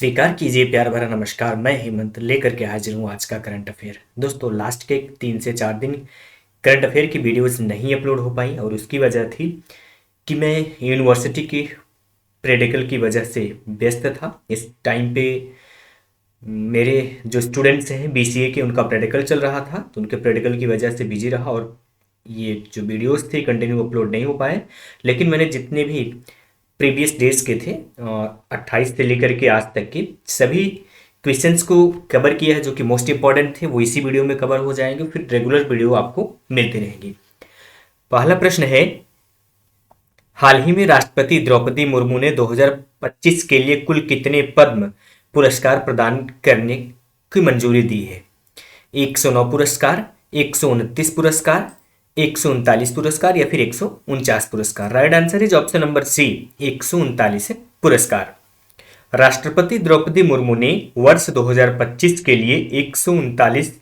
स्वीकार कीजिए प्यार भरा नमस्कार। मैं हेमंत लेकर के हाजिर हूँ आज का करंट अफेयर। दोस्तों, लास्ट के 3 से 4 दिन करंट अफेयर की वीडियोस नहीं अपलोड हो पाई और उसकी वजह थी कि मैं यूनिवर्सिटी की प्रैक्टिकल की वजह से व्यस्त था। इस टाइम पे मेरे जो स्टूडेंट्स हैं बीसीए के, उनका प्रैक्टिकल चल रहा था, तो उनके प्रैक्टिकल की वजह से बिजी रहा और ये जो वीडियोस थे कंटिन्यू अपलोड नहीं हो पाए। लेकिन मैंने जितने भी प्रीवियस डेज के थे 28 से लेकर के आज तक के सभी क्वेश्चंस को कवर किया है, जो कि मोस्ट इंपॉर्टेंट थे वो इसी वीडियो में कवर हो जाएंगे। फिर रेगुलर वीडियो आपको मिलती रहेगी। पहला प्रश्न है, हाल ही में राष्ट्रपति द्रौपदी मुर्मू ने 2025 के लिए कुल कितने पद्म पुरस्कार प्रदान करने की मंजूरी दी है? 109 पुरस्कार, 129 पुरस्कार, 139 पुरस्कार या फिर 149 पुरस्कार? Right answer is option number C, 139 पुरस्कार। राष्ट्रपति द्रौपदी मुर्मू ने वर्ष 2025 के लिए 139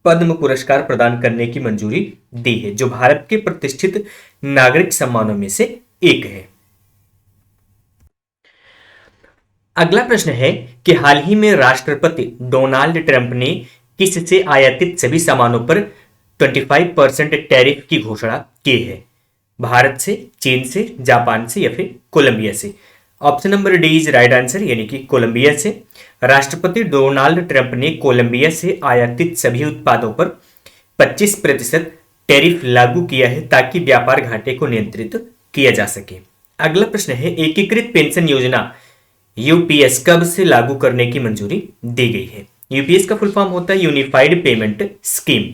पद्म पुरस्कार प्रदान करने की मंजूरी दी है, जो भारत के प्रतिष्ठित नागरिक सम्मानों में से एक है। अगला प्रश्न है कि हाल ही में राष्ट्रपति डोनाल्ड ट्रंप ने किस से आयातित सभी सामानों पर 25% टैरिफ की घोषणा की है? भारत से, चीन से, जापान से या फिर कोलंबिया से? Option number D is right answer, यानी कि कोलंबिया से। राष्ट्रपति डोनाल्ड ट्रंप ने कोलंबिया से आयातित सभी उत्पादों पर 25% टैरिफ लागू किया है ताकि व्यापार घाटे को नियंत्रित किया जा सके। अगला प्रश्न है, एकीकृत पेंशन योजना यूपीएस कब से लागू करने की मंजूरी दी गई है? यूपीएस का फुल फॉर्म होता है यूनिफाइड पेमेंट स्कीम।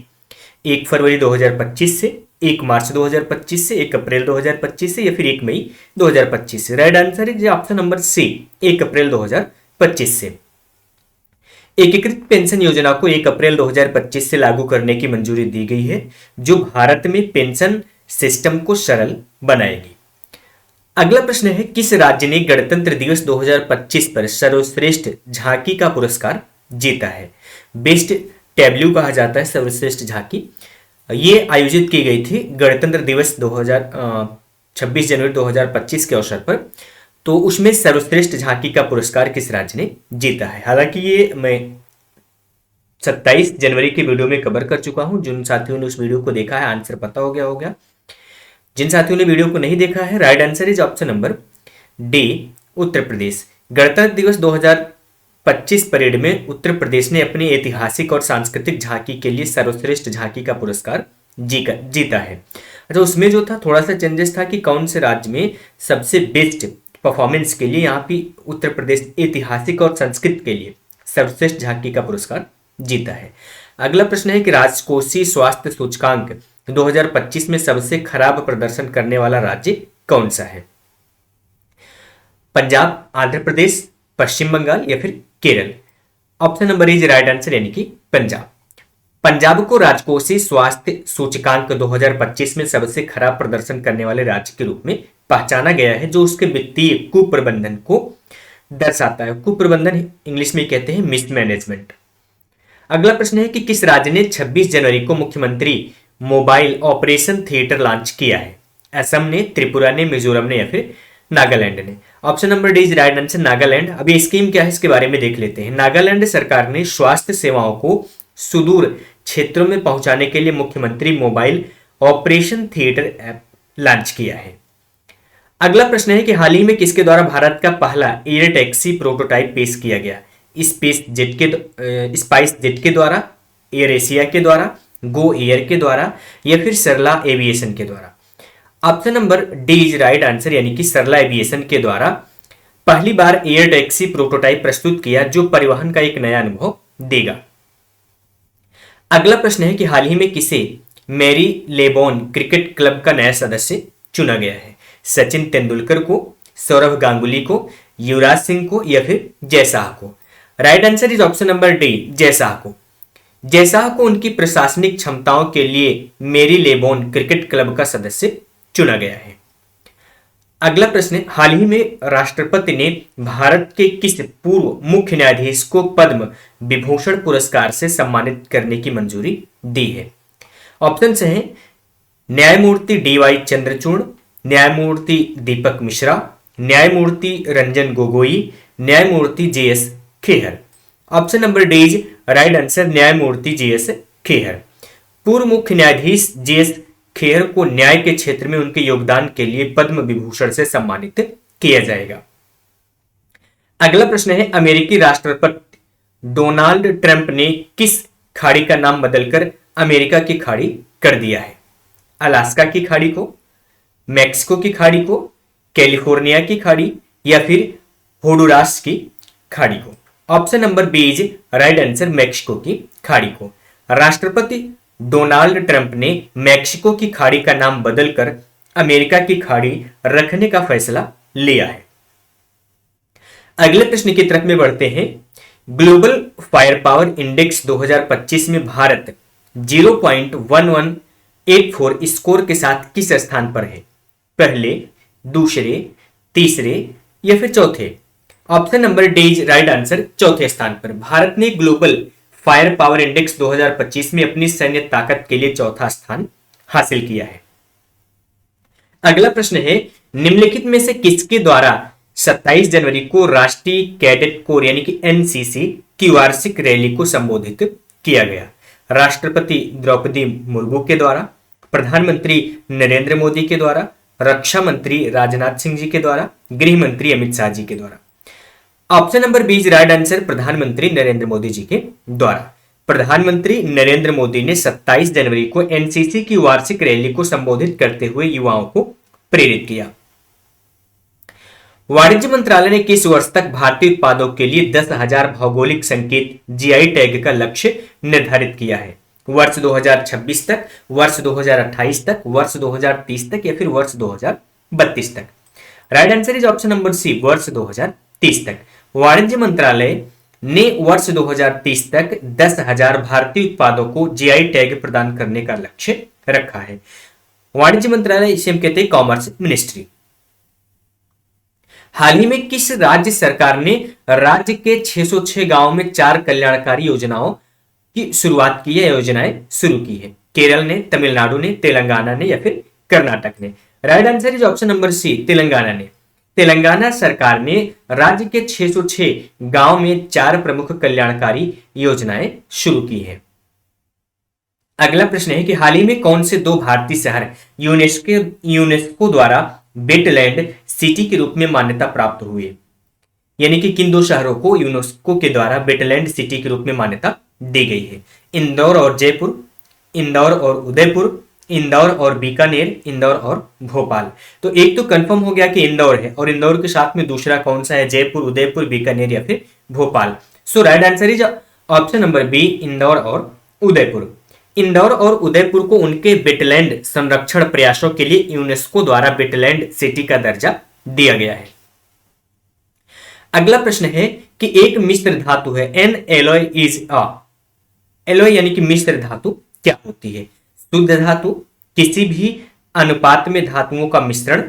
1 फरवरी 2025 से, 1 मार्च 2025 से, 1 अप्रैल 2025 से या फिर 1 मई 2025 से? Right answer is option number C, 1 अप्रैल 2025 से। एकीकृत पेंशन योजना को 1 अप्रैल 2025 से लागू करने की मंजूरी दी गई है, जो भारत में पेंशन सिस्टम को सरल बनाएगी। अगला प्रश्न है, किस राज्य ने गणतंत्र दिवस 2025 पर सर्वश्रेष्ठ झांकी का पुरस्कार जीता है? बेस्ट टैब्ल्यू कहा जाता है सर्वश्रेष्ठ झांकी। ये आयोजित की गई थी गणतंत्र दिवस 26 जनवरी 2025 के अवसर पर। तो उसमें सर्वश्रेष्ठ झांकी का पुरस्कार किस राज्य ने जीता है? हालांकि ये मैं 27 जनवरी के वीडियो में कवर कर चुका हूं। जिन साथियों ने उस वीडियो को देखा है आंसर पता हो गया होगा। जिन साथियों ने वीडियो को नहीं देखा है, right answer is option number D, Uttar Pradesh. गणतंत्र दिवस 2025 परेड में उत्तर प्रदेश ने अपनी ऐतिहासिक और सांस्कृतिक झांकी के लिए सर्वश्रेष्ठ झांकी का पुरस्कार जीता है। अच्छा, उसमें जो था थोड़ा सा चेंजेस था कि कौन से राज्य में सबसे बेस्ट परफॉर्मेंस के लिए, यहाँ भी उत्तर प्रदेश ऐतिहासिक और संस्कृत के लिए सर्वश्रेष्ठ झांकी का पुरस्कार जीता है। अगला प्रश्न है कि राजकोषीय स्वास्थ्य सूचकांक 2025 में सबसे खराब प्रदर्शन करने वाला राज्य कौन सा है? पंजाब, आंध्र प्रदेश, पश्चिम बंगाल या फिर Kerala? Option number is right answer, यानी कि पंजाब। पंजाब को राजकोषीय स्वास्थ्य सूचकांक 2025 में सबसे खराब प्रदर्शन करने वाले राज्य के रूप में पहचाना गया है, जो उसके वित्तीय कुप्रबंधन को दर्शाता है। कुप्रबंधन इंग्लिश में कहते हैं मिसमैनेजमेंट। अगला प्रश्न है कि किस राज्य ने 26 जनवरी को मुख्यमंत्री मोबाइल ऑपरेशन थिएटर लॉन्च किया है? असम ने, त्रिपुरा ने, मिजोरम ने या फिर नागालैंड ने? Option number D is right answer, Nagaland. अभी स्कीम क्या है इसके बारे में देख लेते हैं। नागालैंड सरकार ने स्वास्थ्य सेवाओं को सुदूर क्षेत्रों में पहुंचाने के लिए मुख्यमंत्री mobile operation theatre app launch किया है। अगला प्रश्न है कि हाल ही में किसके द्वारा भारत का पहला एयर टैक्सी प्रोटोटाइप पेश किया गया? स्पाइस जेट के द्वारा, एयर एशिया के द्वारा, गो एयर के द्वारा या फिर सरला एविएशन के द्वारा? Option number D is right answer, यानी कि सरला एविएशन के द्वारा पहली बार एयर टैक्सी प्रोटोटाइप प्रस्तुत किया, जो परिवहन का एक नया अनुभव देगा। अगला प्रश्न है कि हाल ही में किसे मैरी लेबोन क्रिकेट क्लब का नया सदस्य चुना गया है? सचिन तेंदुलकर को, सौरभ गांगुली को, युवराज सिंह को या फिर जय शाह को? Right answer is option number D, Jay Shah को। जय शाह को उनकी प्रशासनिक क्षमताओं के लिए मैरी लेबोन क्रिकेट क्लब का सदस्य चुना गया है। अगला प्रश्न, हाल ही में राष्ट्रपति ने भारत के किस पूर्व मुख्य न्यायाधीश को पद्म विभूषण पुरस्कार से सम्मानित करने की मंजूरी दी है? ऑप्शन हैं न्यायमूर्ति डी वाई चंद्रचूड़, न्यायमूर्ति दीपक मिश्रा, न्यायमूर्ति रंजन गोगोई, न्यायमूर्ति JS Khehar. Option number D is right answer, न्यायमूर्ति जेएस खेहर। पूर्व मुख्य न्यायाधीश जेएस खेहर को न्याय के क्षेत्र में उनके योगदान के लिए पद्म विभूषण से सम्मानित किया जाएगा। अगला प्रश्न है, अमेरिकी राष्ट्रपति डोनाल्ड ट्रंप ने किस खाड़ी का नाम बदलकर अमेरिका की खाड़ी कर दिया है? अलास्का की खाड़ी को, मैक्सिको की खाड़ी को, कैलिफोर्निया की खाड़ी या फिर होंडुरास की खाड़ी को? Option number B is right answer, Mexico की खाड़ी को। राष्ट्रपति डोनाल्ड ट्रंप ने मैक्सिको की खाड़ी का नाम बदलकर अमेरिका की खाड़ी रखने का फैसला लिया है। अगले प्रश्न की तरफ में बढ़ते हैं। ग्लोबल फायर पावर इंडेक्स 2025 में भारत 0.1184 स्कोर के साथ किस स्थान पर है? पहले, दूसरे, तीसरे या फिर चौथे? Option number D is right answer, चौथे स्थान पर। भारत ने ग्लोबल फायर पावर इंडेक्स 2025 में अपनी सैन्य ताकत के लिए चौथा स्थान हासिल किया है। अगला प्रश्न है, निम्नलिखित में से किसके द्वारा 27 जनवरी को राष्ट्रीय कैडेट कोर यानी कि एनसीसी की वार्षिक रैली को संबोधित किया गया? राष्ट्रपति द्रौपदी मुर्मू के द्वारा, प्रधानमंत्री नरेंद्र मोदी के द्वारा, रक्षा मंत्री राजनाथ सिंह जी के द्वारा, गृह मंत्री अमित शाह जी के द्वारा? Option number B is right answer, प्रधानमंत्री नरेंद्र मोदी जी के द्वारा। प्रधानमंत्री नरेंद्र मोदी ने 27 जनवरी को एनसीसी की वार्षिक रैली को संबोधित करते हुए युवाओं को प्रेरित किया। वाणिज्य मंत्रालय ने किस वर्ष तक भारतीय उत्पादों के लिए 10,000 भौगोलिक संकेत जीआई टैग का लक्ष्य निर्धारित किया है? वर्ष 2026 तक, वर्ष 2028 तक, वर्ष 2030 तक या फिर वर्ष 2032 तक? Right answer is option number C, वर्ष 2030 तक। वाणिज्य मंत्रालय ने वर्ष 2030 तक 10,000 भारतीय उत्पादों को जीआई टैग प्रदान करने का लक्ष्य रखा है। वाणिज्य मंत्रालय इसे हम कहते हैं कॉमर्स मिनिस्ट्री। हाल ही में किस राज्य सरकार ने राज्य के 606 गांवों में 4 कल्याणकारी योजनाओं की शुरुआत की है, योजनाएं शुरू की है? केरल ने, तमिलनाडु ने, तेलंगाना ने या फिर कर्नाटक ने? Right answer is option number C, Telangana ने। तेलंगाना सरकार ने राज्य के 606 गांव में 4 प्रमुख कल्याणकारी योजनाएं शुरू की है। अगला प्रश्न है कि हाल ही में कौन से 2 भारतीय शहर यूनेस्को द्वारा वेटलैंड सिटी के रूप में मान्यता प्राप्त हुए? यानी कि किन 2 शहरों को यूनेस्को के द्वारा वेटलैंड सिटी के रूप में मान्यता दी गई है? इंदौर और जयपुर, इंदौर और उदयपुर, इंदौर और बीकानेर, इंदौर और भोपाल? तो एक तो कंफर्म हो गया कि इंदौर है, और इंदौर के साथ में दूसरा कौन सा है? जयपुर, उदयपुर, बीकानेर या फिर Bhopal? So right answer is option number B, Indore और उदयपुर। इंदौर और उदयपुर को उनके वेटलैंड संरक्षण प्रयासों के लिए यूनेस्को द्वारा वेटलैंड सिटी का दर्जा दिया गया है। अगला प्रश्न है कि एक मिश्र धातु है, N alloy is a, alloy यानी कि मिश्र धातु क्या होती है? शुद्ध धातु, किसी भी अनुपात में धातुओं का मिश्रण,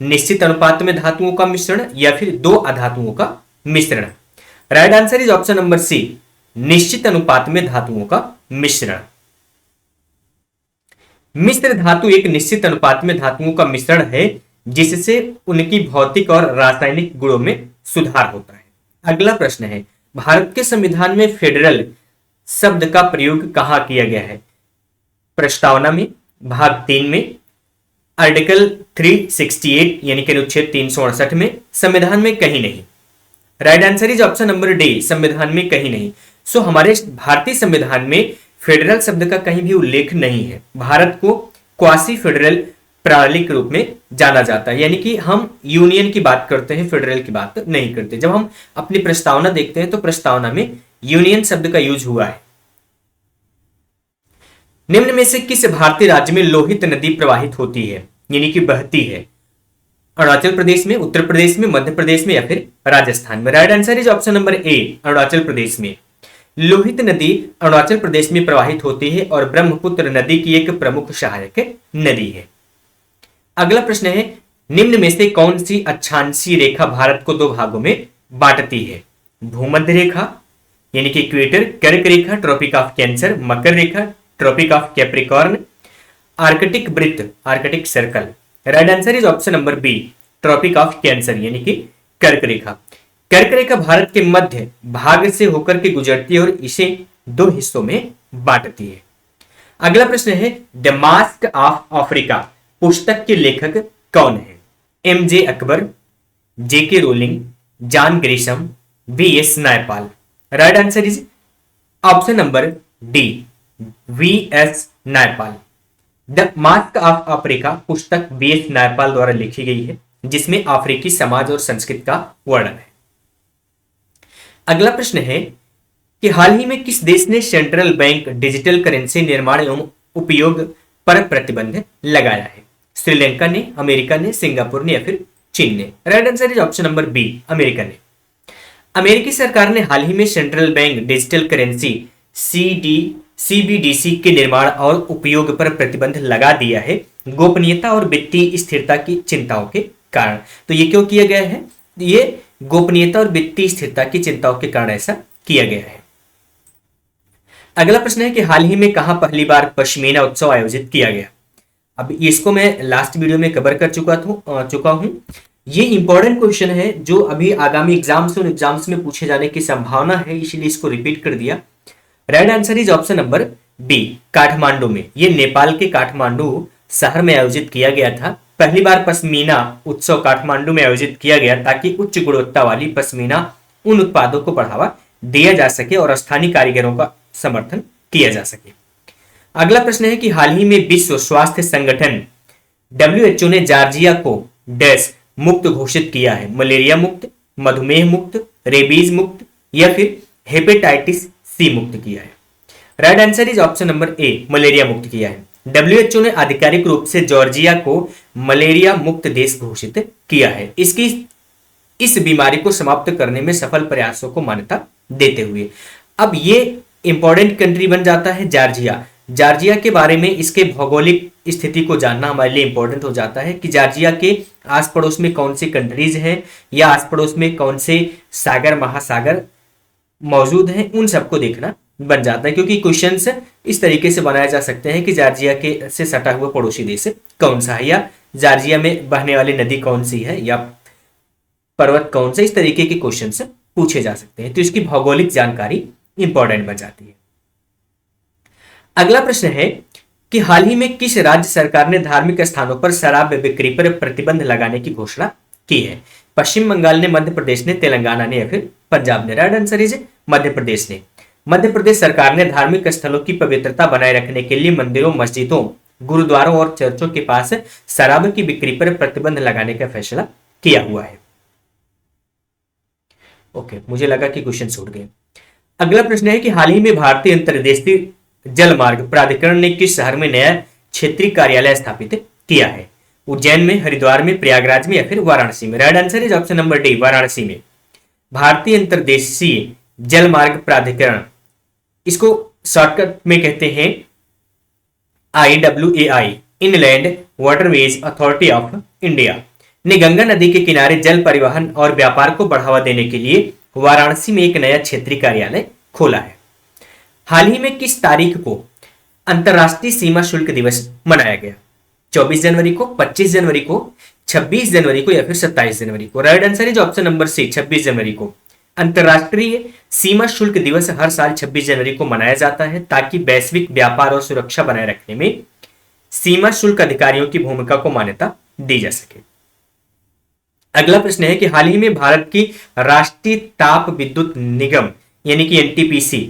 निश्चित अनुपात में धातुओं का मिश्रण या फिर 2 अधातुओं का मिश्रण? Right answer is option number C, निश्चित अनुपात में धातुओं का मिश्रण। मिश्र धातु एक निश्चित अनुपात में धातुओं का मिश्रण है जिससे उनकी भौतिक और रासायनिक गुणों में सुधार होता है। अगला प्रश्न है, भारत के संविधान में फेडरल शब्द का प्रयोग कहां किया गया है? प्रस्तावना में, भाग 3 में, आर्टिकल 368 यानी कि अनुच्छेद 368 में, संविधान में कहीं नहीं? Right answer is option number D, संविधान में कहीं नहीं। सो हमारे भारतीय संविधान में फेडरल शब्द का कहीं भी उल्लेख नहीं है। भारत को क्वासी फेडरल प्रणाली के रूप में जाना जाता है, यानी कि हम यूनियन की बात करते हैं, फेडरल की बात नहीं करते। जब हम अपनी प्रस्तावना देखते हैं तो प्रस्तावना में यूनियन शब्द का यूज हुआ है। निम्न में से किस भारतीय राज्य में लोहित नदी प्रवाहित होती है, यानी कि बहती है? अरुणाचल प्रदेश में, उत्तर प्रदेश में, मध्य प्रदेश में या फिर राजस्थान में? Right answer is option number A, Arunachal Pradesh में। लोहित नदी अरुणाचल प्रदेश में प्रवाहित होती है और ब्रह्मपुत्र नदी की एक प्रमुख सहायक नदी है। अगला प्रश्न है, निम्न में से कौन सी अक्षांशीय रेखा भारत को 2 भागों में बांटती है? भूमध्य रेखा यानी कि इक्वेटर, कर्क रेखा, ट्रॉपिक ऑफ कैंसर, मकर रेखा, ट्रॉपिक ऑफ कैप्रिकॉर्न, आर्कटिक वृत्त, Arctic Circle? Right answer is option number B, Tropic of Cancer यानी कि कर्क रेखा। कर्क रेखा भारत के मध्य भाग से होकर के गुजरती है और इसे दो हिस्सों में बांटती है। अगला प्रश्न है, द मास्क ऑफ अफ्रीका पुस्तक के लेखक कौन है? एम जे अकबर, जे के rolling, John Grisham, V S Naipal. Right answer is option number D, V S Naipal. The mask of Africa पुस्तक वी एस नायपाल द्वारा लिखी गई है, जिसमें अफ्रीकी समाज और संस्कृति का वर्णन है। अगला प्रश्न है कि हाल ही में किस देश ने सेंट्रल बैंक डिजिटल करेंसी निर्माण एवं उपयोग पर प्रतिबंध लगाया है? श्रीलंका ने, अमेरिका ने, सिंगापुर ने या फिर चीन ने? Right answer is option number B, America ने। अमेरिकी सरकार ने हाल ही में central bank digital currency CBDC के निर्माण और उपयोग पर प्रतिबंध लगा दिया है, गोपनीयता और वित्तीय स्थिरता की चिंताओं के कारण। तो ये क्यों किया गया है? ये गोपनीयता और वित्तीय स्थिरता की चिंताओं के कारण ऐसा किया गया है। अगला प्रश्न है कि हाल ही में कहां पहली बार पश्मीना उत्सव आयोजित किया गया? अब इसको मैं लास्ट वीडियो में कवर कर चुका हूं। ये इंपॉर्टेंट क्वेश्चन है जो अभी आगामी एग्जाम्स में पूछे जाने की संभावना है, इसलिए इसको रिपीट कर दिया। Right answer is option number B, Kathmandu में। ये नेपाल के काठमांडू शहर में आयोजित किया गया था। पहली बार पश्मीना उत्सव काठमांडू में आयोजित किया गया ताकि उच्च गुणवत्ता वाली पश्मीना उन उत्पादों को बढ़ावा दिया जा सके और स्थानीय कारीगरों का समर्थन किया जा सके। अगला प्रश्न है कि हाल ही में विश्व स्वास्थ्य संगठन WHO ने जॉर्जिया को डैश मुक्त घोषित किया है? मलेरिया मुक्त, मधुमेह मुक्त, रेबीज मुक्त या फिर हेपेटाइटिस सी मुक्त किया है? Right answer is option number A, malaria मुक्त किया है। WHO ने आधिकारिक रूप से जॉर्जिया को मलेरिया मुक्त देश घोषित किया है, इस बीमारी को समाप्त करने में सफल प्रयासों को मान्यता देते हुए। अब ये इंपॉर्टेंट कंट्री बन जाता है जॉर्जिया। जॉर्जिया के बारे में, इसके भौगोलिक स्थिति को जानना हमारे लिए इंपॉर्टेंट हो जाता है कि जॉर्जिया के आस पड़ोस में कौन सी कंट्रीज हैं या आस पड़ोस में कौन से सागर महासागर मौजूद हैं, उन सबको देखना बन जाता है, क्योंकि क्वेश्चंस इस तरीके से बनाए जा सकते हैं कि जॉर्जिया के से सटा हुआ पड़ोसी देश कौन सा है, या जॉर्जिया में बहने वाली नदी कौन सी है, या पर्वत कौन सा, इस तरीके के क्वेश्चंस पूछे जा सकते हैं। तो इसकी भौगोलिक जानकारी इंपॉर्टेंट बन जाती है। अगला प्रश्न है कि हाल ही में किस राज्य सरकार ने धार्मिक स्थानों पर शराब बिक्री पर प्रतिबंध लगाने की घोषणा की है? पश्चिम बंगाल ने, मध्य प्रदेश ने, तेलंगाना ने या फिर पंजाब ने? Right answer is Madhya Pradesh ने। मध्य प्रदेश सरकार ने धार्मिक स्थलों की पवित्रता बनाए रखने के लिए मंदिरों, मस्जिदों, गुरुद्वारों और चर्चों के पास शराब की बिक्री पर प्रतिबंध लगाने का फैसला किया हुआ है। ओके, मुझे लगा कि क्वेश्चन छूट गए। अगला प्रश्न है कि हाल ही में भारतीय अंतर्देशीय जलमार्ग प्राधिकरण ने किस शहर में नया क्षेत्रीय कार्यालय स्थापित किया है? उज्जैन में, हरिद्वार में, प्रयागराज में या फिर वाराणसी में? Right answer is option number D, Varanasi में। भारतीय अंतर्देशीय जलमार्ग प्राधिकरण, इसको शॉर्टकट में कहते हैं IWAI, inland waterways authority of India, ने गंगा नदी के किनारे जल परिवहन और व्यापार को बढ़ावा देने के लिए वाराणसी में एक नया क्षेत्रीय कार्यालय खोला है। हाल ही में किस तारीख को अंतरराष्ट्रीय सीमा शुल्क दिवस मनाया गया? 24 जनवरी को, 25 जनवरी को, 26 जनवरी को या फिर 27 जनवरी को? Right answer is option number C, 26 जनवरी को। अंतरराष्ट्रीय सीमा शुल्क दिवस हर साल 26 जनवरी को मनाया जाता है ताकि वैश्विक व्यापार और सुरक्षा बनाए रखने में सीमा शुल्क अधिकारियों की भूमिका को मान्यता दी जा सके। अगला प्रश्न है कि हाल ही में भारत की राष्ट्रीय ताप विद्युत निगम यानी कि NTPC,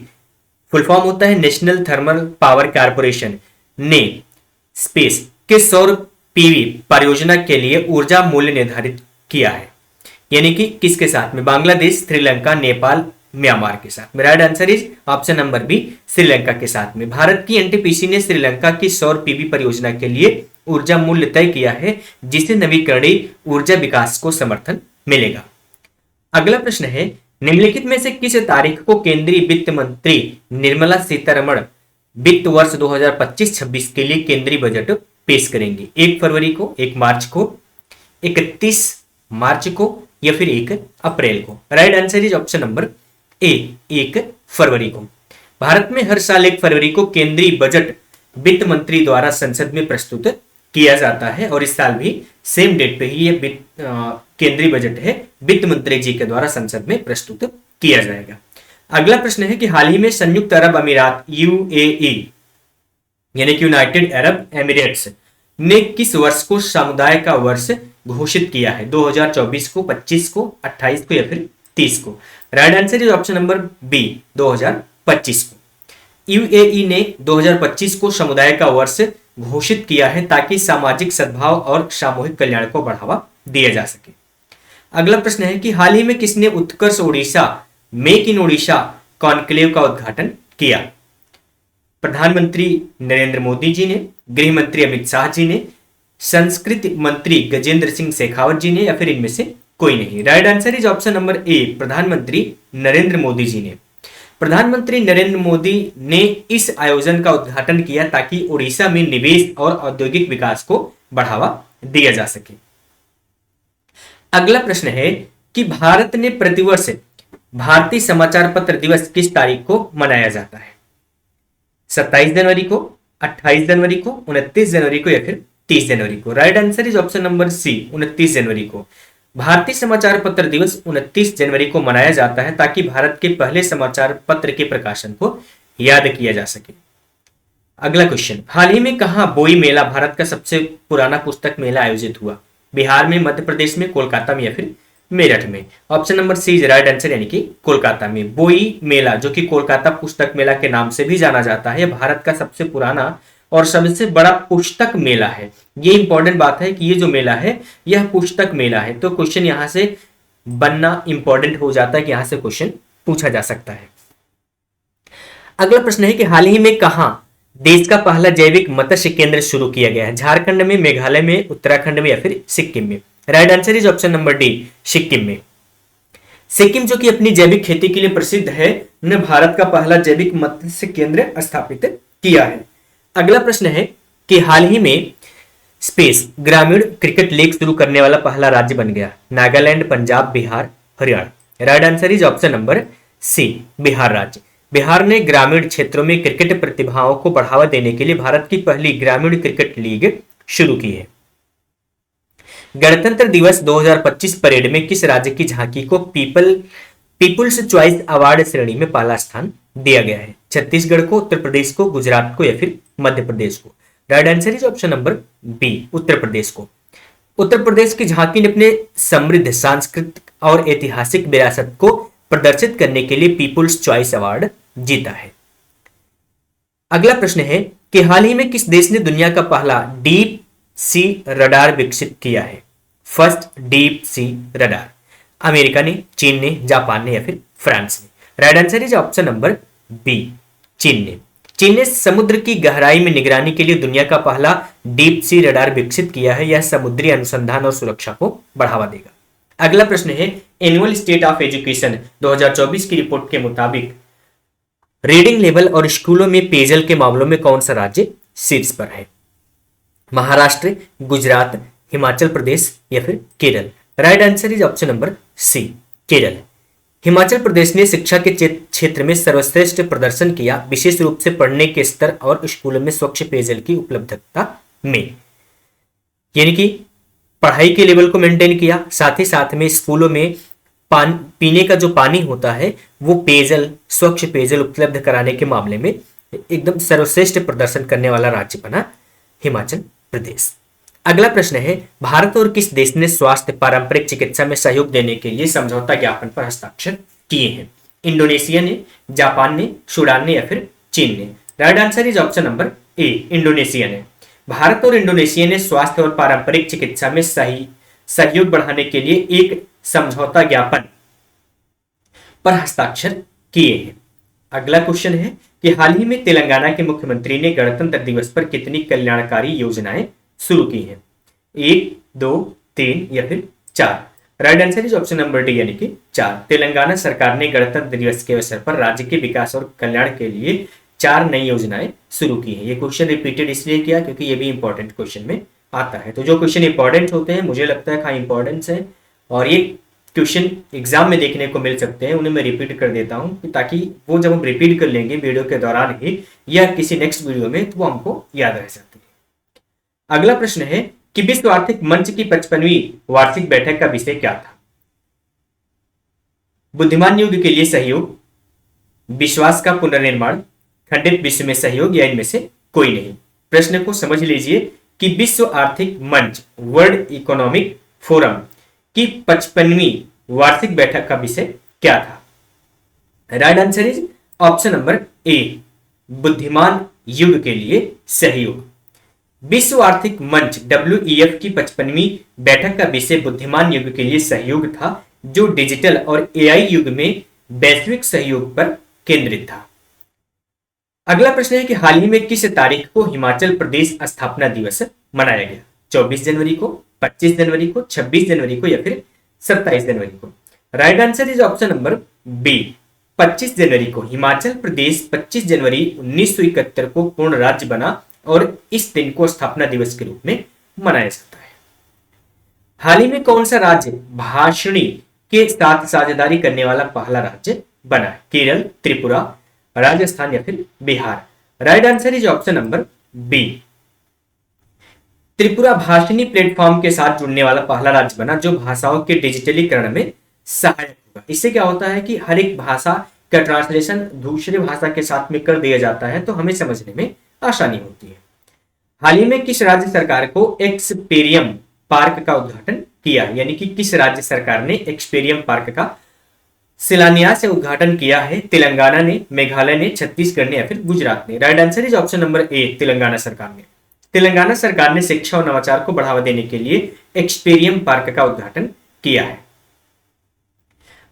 फुल फॉर्म होता है नेशनल थर्मल पावर कारपोरेशन, ने स्पेस के सौर PV परियोजना के लिए ऊर्जा मूल्य निर्धारित किया है, यानी कि किसके साथ में? बांग्लादेश, श्रीलंका, नेपाल, म्यांमार के साथ में। Right answer is option number B, Sri Lanka के साथ में। भारत की NTPC ने श्रीलंका की सौर PV परियोजना के लिए ऊर्जा मूल्य तय किया है, जिससे नवीकरणीय ऊर्जा विकास को समर्थन मिलेगा। अगला प्रश्न है, निम्नलिखित में से किस तारीख को केंद्रीय वित्त मंत्री निर्मला सीतारमण वित्त वर्ष 2025-26 के लिए केंद्रीय बजट पेश करेंगी? 1 फरवरी को, 1 मार्च को, 31 मार्च को या फिर 1 अप्रैल को? Right answer is option number ए, 1 फरवरी को। भारत में हर साल 1 फरवरी को केंद्रीय बजट वित्त मंत्री द्वारा संसद में प्रस्तुत किया जाता है और इस साल भी सेम डेट पे ही ये केंद्रीय बजट है वित्त मंत्री जी के द्वारा संसद में प्रस्तुत किया जाएगा। अगला प्रश्न है कि हाल ही में संयुक्त अरब अमीरात यूएई यानी कि यूनाइटेड अरब एमिरेट्स ने किस वर्ष को समुदाय का वर्ष घोषित किया है? 2024 को, 25 को, 28 को या फिर 30 को? Right answer is option number B 2025 को। यूएई ने 2025 को समुदाय का वर्ष घोषित किया है ताकि सामाजिक सद्भाव और सामूहिक कल्याण को बढ़ावा दिया जा सके। अगला प्रश्न है कि हाल ही में किसने Utkarsh Odisha make in Odisha conclave का उद्घाटन किया? प्रधानमंत्री नरेंद्र मोदी जी ने, गृह मंत्री अमित शाह जी ने, संस्कृति मंत्री गजेंद्र सिंह शेखावत जी ने या फिर इनमें से कोई नहीं? Right answer is option number ए प्रधानमंत्री नरेंद्र मोदी जी ने। प्रधानमंत्री नरेंद्र मोदी ने इस आयोजन का उद्घाटन किया ताकि ओडिशा में निवेश और औद्योगिक विकास को बढ़ावा दिया जा सके। अगला प्रश्न है कि भारत ने प्रतिवर्ष भारतीय समाचार पत्र दिवस किस तारीख को मनाया जाता है? 27 जनवरी को, 28 जनवरी को, 29 जनवरी को या फिर 30 जनवरी को? Right answer is option number C 29 जनवरी को। भारतीय समाचार पत्र दिवस 29 जनवरी को मनाया जाता है ताकि भारत के पहले समाचार पत्र के प्रकाशन को याद किया जा सके। अगला क्वेश्चन, हाल ही में कहां बोई मेला भारत का सबसे पुराना पुस्तक मेला आयोजित हुआ? बिहार में, मध्य प्रदेश में, कोलकाता में या फिर मेरठ में? Option number C is right answer यानी कि कोलकाता में। बोई मेला जो कि कोलकाता पुस्तक मेला के नाम से भी जाना जाता है, भारत का सबसे पुराना और सबसे बड़ा पुस्तक मेला है। ये इंपॉर्टेंट बात है कि ये जो मेला है यह पुस्तक मेला है, तो क्वेश्चन यहां से बनना इंपॉर्टेंट हो जाता है कि यहां से क्वेश्चन पूछा जा सकता है। अगला प्रश्न है कि हाल ही में कहां देश का पहला जैविक मत्स्य केंद्र शुरू किया गया है? झारखंड में, मेघालय में, उत्तराखंड में या फिर सिक्किम में? Right answer is option number D Sikkim में। सिक्किम जो कि अपनी जैविक खेती के लिए प्रसिद्ध है, ने भारत का पहला जैविक मत्स्य केंद्र स्थापित किया है। अगला प्रश्न है कि हाल ही में स्पेस ग्रामीण क्रिकेट लीग शुरू करने वाला पहला राज्य बन गया? Nagaland, Punjab, Bihar, Haryana? Right answer is option number C Bihar राज्य। बिहार ने ग्रामीण क्षेत्रों में क्रिकेट प्रतिभाओं को बढ़ावा देने के लिए भारत की पहली ग्रामीण क्रिकेट लीग शुरू की है। गणतंत्र दिवस 2025 परेड में किस राज्य की झांकी को पीपुल्स चॉइस अवार्ड श्रेणी में पहला स्थान दिया गया है? छत्तीसगढ़ को, उत्तर प्रदेश को, गुजरात को या फिर मध्य प्रदेश को? Right answer is option number B Uttar Pradesh को। उत्तर प्रदेश की झांकी ने अपने समृद्ध सांस्कृतिक और ऐतिहासिक विरासत को प्रदर्शित करने के लिए पीपुल्स चॉइस अवार्ड जीता है। अगला प्रश्न है कि हाल ही में किस देश ने दुनिया का पहला डीप सी रडार विकसित किया है? First deep sea radar? America ने, चीन ने, जापान ने या फिर फ्रांस ने? Right answer is option number B चीन ने। चीन ने समुद्र की गहराई में निगरानी के लिए दुनिया का पहला डीप सी रडार विकसित किया है। यह समुद्री अनुसंधान और सुरक्षा को बढ़ावा देगा। अगला प्रश्न है एनुअल स्टेट ऑफ एजुकेशन 2024 की रिपोर्ट के मुताबिक रीडिंग लेवल और स्कूलों में पेयजल के मामलों में कौन सा राज्य शीर्ष पर है? महाराष्ट्र, गुजरात, हिमाचल प्रदेश या फिर Kerala? Right answer is option number C Kerala. Himachal Pradesh ने शिक्षा के क्षेत्र में सर्वश्रेष्ठ प्रदर्शन किया, विशेष रूप से पढ़ने के स्तर और स्कूलों में स्वच्छ पेयजल की उपलब्धता में। यानी कि पढ़ाई के लेवल को मेंटेन किया, साथ ही साथ में स्कूलों में पीने का जो पानी होता है वो पेयजल, स्वच्छ पेयजल उपलब्ध कराने के मामले में एकदम सर्वश्रेष्ठ प्रदर्शन करने वाला राज्य बना हिमाचल प्रदेश। अगला प्रश्न है भारत और किस देश ने स्वास्थ्य पारंपरिक चिकित्सा में सहयोग देने के लिए समझौता ज्ञापन पर हस्ताक्षर किए हैं? इंडोनेशिया ने, जापान ने, सूडान ने या फिर चीन ने? Right answer is option number A Indonesia ने। भारत और इंडोनेशिया ने स्वास्थ्य और पारंपरिक चिकित्सा में सहयोग बढ़ाने के लिए एक समझौता ज्ञापन पर हस्ताक्षर किए हैं। अगला क्वेश्चन है कि हाल ही में तेलंगाना के मुख्यमंत्री ने गणतंत्र दिवस पर कितनी कल्याणकारी योजनाएं शुरू की है? 1, 2, 3 या फिर 4? Right answer is option number D यानी कि 4। तेलंगाना सरकार ने गणतंत्र दिवस के अवसर पर राज्य के विकास और कल्याण के लिए 4 नई योजनाएं शुरू की हैं। ये क्वेश्चन रिपीटेड इसलिए किया क्योंकि ये भी इंपॉर्टेंट क्वेश्चन में आता है। तो जो क्वेश्चन इंपॉर्टेंट होते हैं, मुझे लगता है हाई इंपॉर्टेंस है और ये क्वेश्चन एग्जाम में देखने को मिल सकते हैं, उन्हें मैं रिपीट कर देता हूं ताकि वो जब हम रिपीट कर लेंगे वीडियो के दौरान ही या किसी नेक्स्ट वीडियो में तो वो हमको याद रह सकते हैं। अगला प्रश्न है कि विश्व आर्थिक मंच की 55वीं वार्षिक बैठक का विषय क्या था? बुद्धिमान युग के लिए सहयोग, विश्वास का पुनर्निर्माण, खंडित विश्व में सहयोग या इनमें से कोई नहीं। प्रश्न को समझ लीजिए कि विश्व आर्थिक मंच वर्ल्ड इकोनॉमिक फोरम की 55वीं वार्षिक बैठक का विषय क्या था? Right answer is option number ए, बुद्धिमान युग के लिए सहयोग। विश्व आर्थिक मंच WEF की 55वीं बैठक का विषय बुद्धिमान युग के लिए सहयोग था, जो डिजिटल और AI युग में वैश्विक सहयोग पर केंद्रित था। अगला प्रश्न है कि हाल ही में किस तारीख को हिमाचल प्रदेश स्थापना दिवस मनाया गया? 24 जनवरी को, 25 जनवरी को, 26 जनवरी को या फिर 27 जनवरी को? Right answer is option number B, 25 जनवरी को। हिमाचल प्रदेश 25 जनवरी 1971 को पूर्ण राज्य बना और इस दिन को स्थापना दिवस के रूप में मनाया जाता है। हाल ही में कौन सा राज्य भाषणी के साथ साझेदारी करने वाला पहला राज्य बना? केरल, त्रिपुरा, राजस्थान या फिर Bihar? Right answer is option number B, Tripura Bhashini platform के साथ जुड़ने वाला पहला राज्य बना, जो भाषाओं के डिजिटलीकरण में सहायक होगा। इससे क्या होता है कि हर एक भाषा का ट्रांसलेशन दूसरी भाषा के साथ में कर दिया जाता है, तो हमें समझने में आसानी होती है। हाल ही में किस राज्य सरकार को एक्सपेरियम पार्क का उद्घाटन किया? यानी कि किस राज्य सरकार ने एक्सपेरियम पार्क का शिलान्यास से उद्घाटन किया है? तेलंगाना ने, मेघालय ने, छत्तीसगढ़ ने या फिर गुजरात ने? Right answer is option number ए, तेलंगाना सरकार ने। तेलंगाना सरकार ने शिक्षा और नवाचार को बढ़ावा देने के लिए एक्सपेरियम पार्क का उद्घाटन किया है।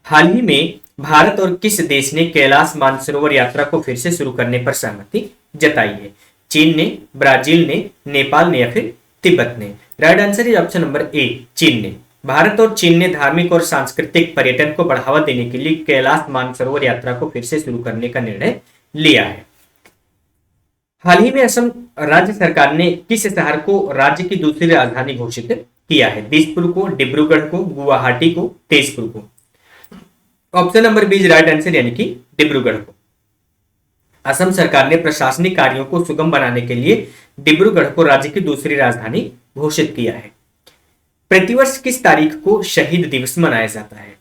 हाल ही में भारत और किस देश ने कैलाश मानसरोवर यात्रा को फिर से शुरू करने पर सहमति जताई है? चीन ने, ब्राजील ने, नेपाल ने या फिर तिब्बत ने? Right answer is option number ए, चीन ने। भारत और चीन ने धार्मिक और सांस्कृतिक पर्यटन को बढ़ावा देने के लिए कैलाश मानसरोवर यात्रा को फिर से शुरू करने का निर्णय लिया है। हाल ही में असम राज्य सरकार ने किस शहर को राज्य की दूसरी राजधानी घोषित किया है? दिसपुर को, डिब्रूगढ़ को, गुवाहाटी को, तेजपुर को? Option number B is right answer, यानी कि डिब्रूगढ़ को। असम सरकार ने प्रशासनिक कार्यों को सुगम बनाने के लिए डिब्रूगढ़ को राज्य की दूसरी राजधानी घोषित किया है। प्रतिवर्ष किस तारीख को शहीद दिवस मनाया जाता है?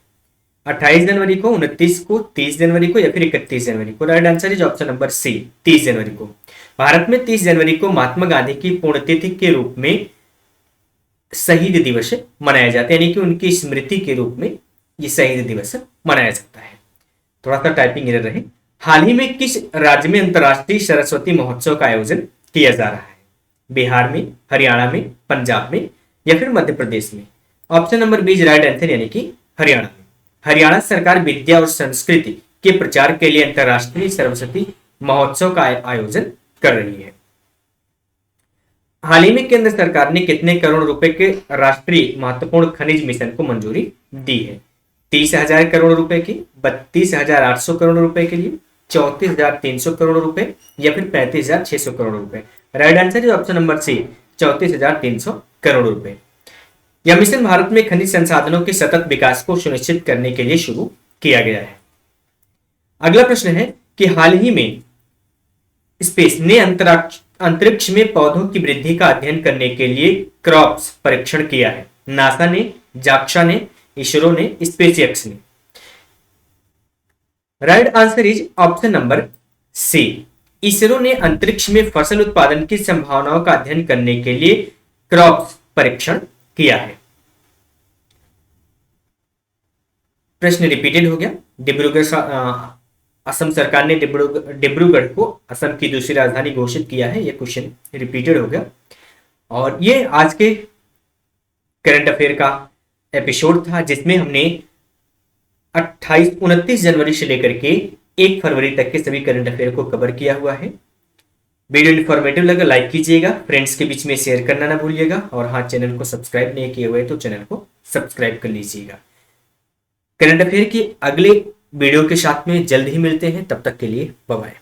28 जनवरी को, 29 को, 30 जनवरी को या फिर 31 जनवरी को? Right answer is option number C, 30 जनवरी को। भारत में 30 जनवरी को महात्मा गांधी की पुण्यतिथि के रूप में शहीद दिवस मनाया जाता है, यानी कि उनकी स्मृति के रूप में ये शहीद दिवस मनाया जाता है। थोड़ा सा टाइपिंग एरर रहे। हाल ही में किस राज्य में अंतरराष्ट्रीय सरस्वती महोत्सव का आयोजन किया जा रहा है? बिहार में, हरियाणा में, पंजाब में या फिर मध्य प्रदेश में? Option number B is right answer, यानी कि हरियाणा में। हरियाणा सरकार विद्या और संस्कृति के प्रचार के लिए अंतरराष्ट्रीय सरस्वती महोत्सव का आयोजन कर रही है। हाल ही में केंद्र सरकार ने कितने करोड़ रुपए के राष्ट्रीय महत्वपूर्ण खनिज मिशन को मंजूरी दी है? 30,000 करोड़ रुपए की, 32,800 करोड़ रुपए के लिए, 34,300 करोड़ रुपए या फिर 35,600 करोड़ रुपए? Right answer is option number C, 34,300 crore रुपए। यह मिशन भारत में खनिज संसाधनों के सतत विकास को सुनिश्चित करने के लिए शुरू किया गया है। अगला प्रश्न है कि हाल ही में स्पेस ने अंतरिक्ष में पौधों की वृद्धि का अध्ययन करने के लिए क्रॉप्स परीक्षण किया है? नासा ने, जाक्सा ने, इसरो ने, स्पेसएक्स ने? Right answer is option number C, ISRO ने अंतरिक्ष में फसल उत्पादन की संभावनाओं का अध्ययन करने के लिए क्रॉप्स परीक्षण किया है। प्रश्न रिपीटेड हो गया। असम सरकार ने डिब्रूगढ़ को असम की दूसरी राजधानी घोषित किया है। यह क्वेश्चन रिपीटेड हो गया और ये आज के करंट अफेयर का एपिसोड था, जिसमें हमने 29 जनवरी से लेकर के 1 फरवरी तक के सभी करंट अफेयर को कवर किया हुआ है। वीडियो इन्फॉर्मेटिव लगा लाइक कीजिएगा, फ्रेंड्स के बीच में शेयर करना ना भूलिएगा और हाँ, चैनल को सब्सक्राइब नहीं किए हुए तो चैनल को सब्सक्राइब कर लीजिएगा। करंट अफेयर की अगले वीडियो के साथ में जल्द ही मिलते हैं, तब तक के लिए बाय बाय।